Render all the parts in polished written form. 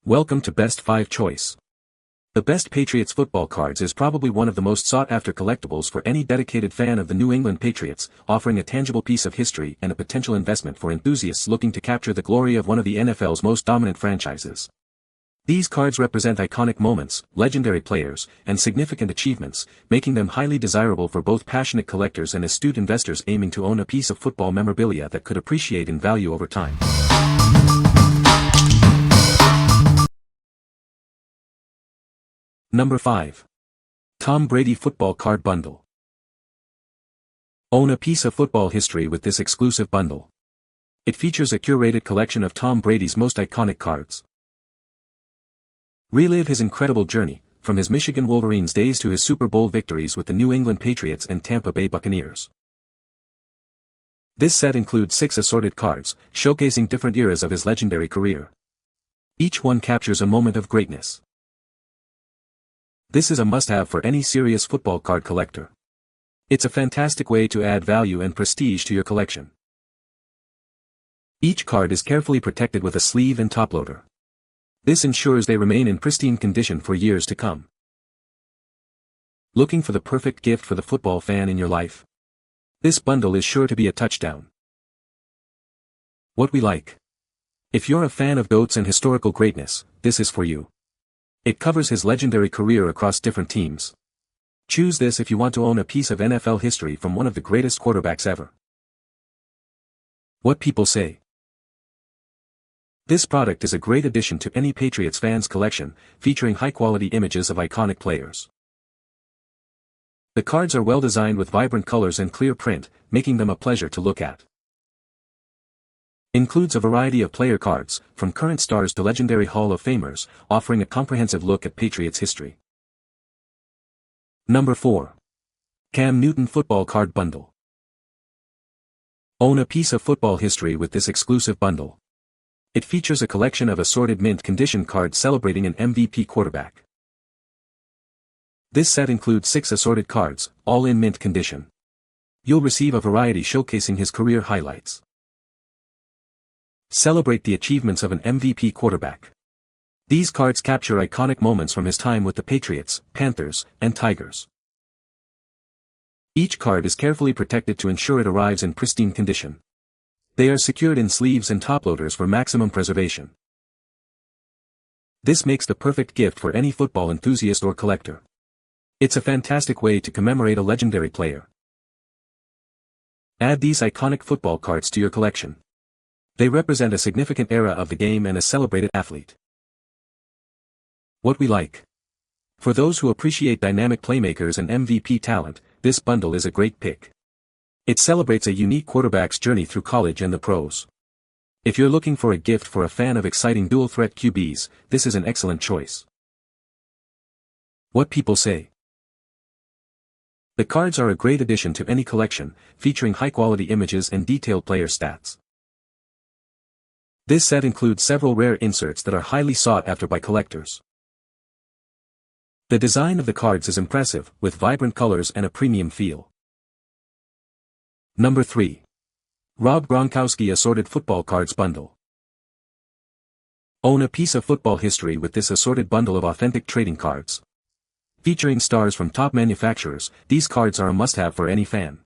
Welcome to Best 5 Choice. The Best Patriots Football Cards is probably one of the most sought-after collectibles for any dedicated fan of the New England Patriots, offering a tangible piece of history and a potential investment for enthusiasts looking to capture the glory of one of the NFL's most dominant franchises. These cards represent iconic moments, legendary players, and significant achievements, making them highly desirable for both passionate collectors and astute investors aiming to own a piece of football memorabilia that could appreciate in value over time. Number 5. Tom Brady Football Card Bundle. Own a piece of football history with this exclusive bundle. It features a curated collection of Tom Brady's most iconic cards. Relive his incredible journey, from his Michigan Wolverines days to his Super Bowl victories with the New England Patriots and Tampa Bay Buccaneers. This set includes 6 assorted cards, showcasing different eras of his legendary career. Each one captures a moment of greatness. This is a must-have for any serious football card collector. It's a fantastic way to add value and prestige to your collection. Each card is carefully protected with a sleeve and top loader. This ensures they remain in pristine condition for years to come. Looking for the perfect gift for the football fan in your life? This bundle is sure to be a touchdown. What we like. If you're a fan of GOATs and historical greatness, this is for you. It covers his legendary career across different teams. Choose this if you want to own a piece of NFL history from one of the greatest quarterbacks ever. What people say. This product is a great addition to any Patriots fan's collection, featuring high-quality images of iconic players. The cards are well designed with vibrant colors and clear print, making them a pleasure to look at. Includes a variety of player cards, from current stars to legendary Hall of Famers, offering a comprehensive look at Patriots history. Number 4. Cam Newton Football Card Bundle. Own a piece of football history with this exclusive bundle. It features a collection of assorted mint condition cards celebrating an MVP quarterback. This set includes 6 assorted cards, all in mint condition. You'll receive a variety showcasing his career highlights. Celebrate the achievements of an MVP quarterback. These cards capture iconic moments from his time with the Patriots, Panthers, and Tigers. Each card is carefully protected to ensure it arrives in pristine condition. They are secured in sleeves and top loaders for maximum preservation. This makes the perfect gift for any football enthusiast or collector. It's a fantastic way to commemorate a legendary player. Add these iconic football cards to your collection. They represent a significant era of the game and a celebrated athlete. What we like. For those who appreciate dynamic playmakers and MVP talent, this bundle is a great pick. It celebrates a unique quarterback's journey through college and the pros. If you're looking for a gift for a fan of exciting dual-threat QBs, this is an excellent choice. What people say. The cards are a great addition to any collection, featuring high-quality images and detailed player stats. This set includes several rare inserts that are highly sought after by collectors. The design of the cards is impressive, with vibrant colors and a premium feel. Number 3. Rob Gronkowski Assorted Football Cards Bundle. Own a piece of football history with this assorted bundle of authentic trading cards. Featuring stars from top manufacturers, these cards are a must-have for any fan.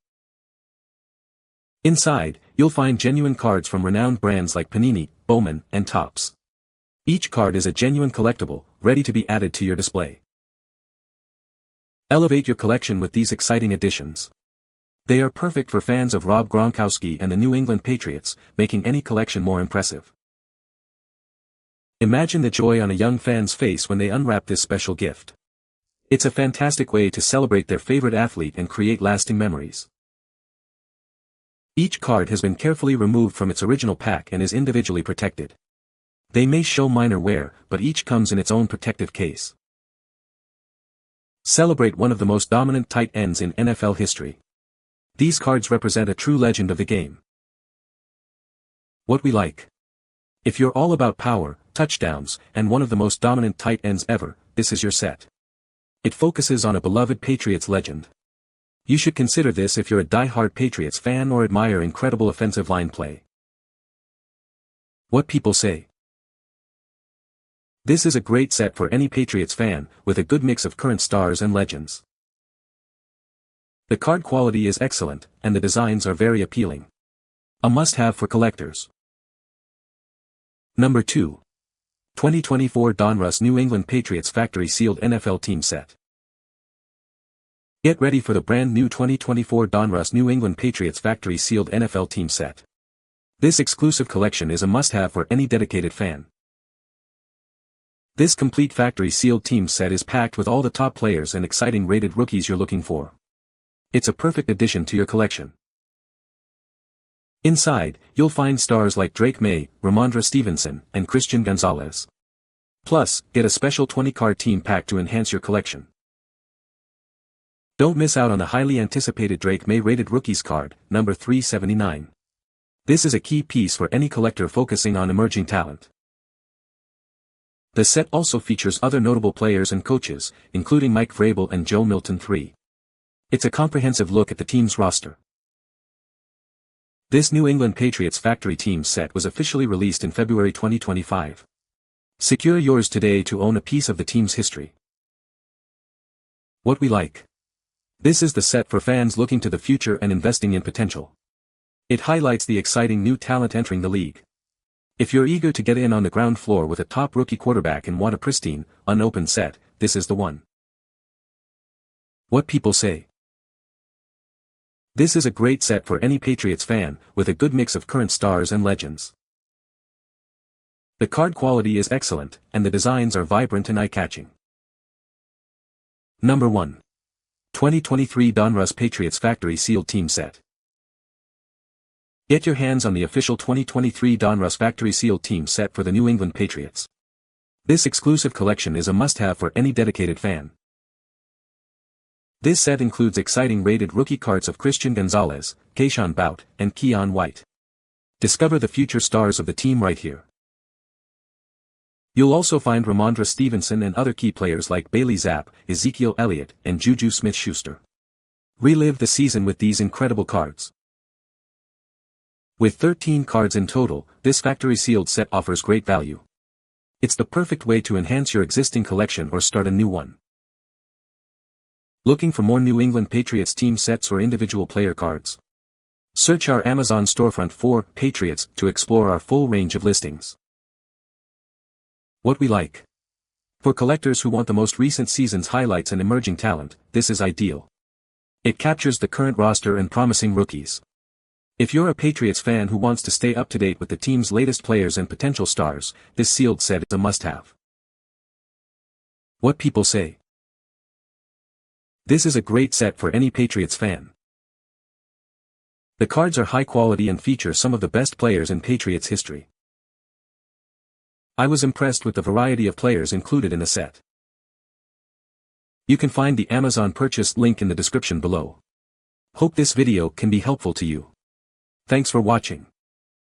Inside, you'll find genuine cards from renowned brands like Panini, Bowman, and Topps. Each card is a genuine collectible, ready to be added to your display. Elevate your collection with these exciting additions. They are perfect for fans of Rob Gronkowski and the New England Patriots, making any collection more impressive. Imagine the joy on a young fan's face when they unwrap this special gift. It's a fantastic way to celebrate their favorite athlete and create lasting memories. Each card has been carefully removed from its original pack and is individually protected. They may show minor wear, but each comes in its own protective case. Celebrate one of the most dominant tight ends in NFL history. These cards represent a true legend of the game. What we like. If you're all about power, touchdowns, and one of the most dominant tight ends ever, this is your set. It focuses on a beloved Patriots legend. You should consider this if you're a die-hard Patriots fan or admire incredible offensive line play. What people say. This is a great set for any Patriots fan, with a good mix of current stars and legends. The card quality is excellent, and the designs are very appealing. A must-have for collectors. Number 2. 2024 Donruss New England Patriots Factory Sealed NFL Team Set. Get ready for the brand new 2024 Donruss New England Patriots Factory Sealed NFL Team Set. This exclusive collection is a must-have for any dedicated fan. This complete factory sealed team set is packed with all the top players and exciting rated rookies you're looking for. It's a perfect addition to your collection. Inside, you'll find stars like Drake May, Ramondre Stevenson, and Christian Gonzalez. Plus, get a special 20-card team pack to enhance your collection. Don't miss out on the highly anticipated Drake May rated rookies card, number 379. This is a key piece for any collector focusing on emerging talent. The set also features other notable players and coaches, including Mike Vrabel and Joe Milton III. It's a comprehensive look at the team's roster. This New England Patriots factory team set was officially released in February 2025. Secure yours today to own a piece of the team's history. What we like. This is the set for fans looking to the future and investing in potential. It highlights the exciting new talent entering the league. If you're eager to get in on the ground floor with a top rookie quarterback and want a pristine, unopened set, this is the one. What people say. This is a great set for any Patriots fan, with a good mix of current stars and legends. The card quality is excellent, and the designs are vibrant and eye-catching. Number 1. 2023 Donruss Patriots Factory Sealed Team Set. Get your hands on the official 2023 Donruss Factory Sealed Team Set for the New England Patriots. This exclusive collection is a must-have for any dedicated fan. This set includes exciting rated rookie cards of Christian Gonzalez, Keyshawn Bout, and Keon White. Discover the future stars of the team right here. You'll also find Ramondre Stevenson and other key players like Bailey Zappe, Ezekiel Elliott, and Juju Smith-Schuster. Relive the season with these incredible cards. With 13 cards in total, this factory sealed set offers great value. It's the perfect way to enhance your existing collection or start a new one. Looking for more New England Patriots team sets or individual player cards? Search our Amazon storefront for Patriots to explore our full range of listings. What we like. For collectors who want the most recent season's highlights and emerging talent, this is ideal. It captures the current roster and promising rookies. If you're a Patriots fan who wants to stay up to date with the team's latest players and potential stars, this sealed set is a must-have. What people say. This is a great set for any Patriots fan. The cards are high quality and feature some of the best players in Patriots history. I was impressed with the variety of players included in the set. You can find the Amazon purchase link in the description below. Hope this video can be helpful to you. Thanks for watching.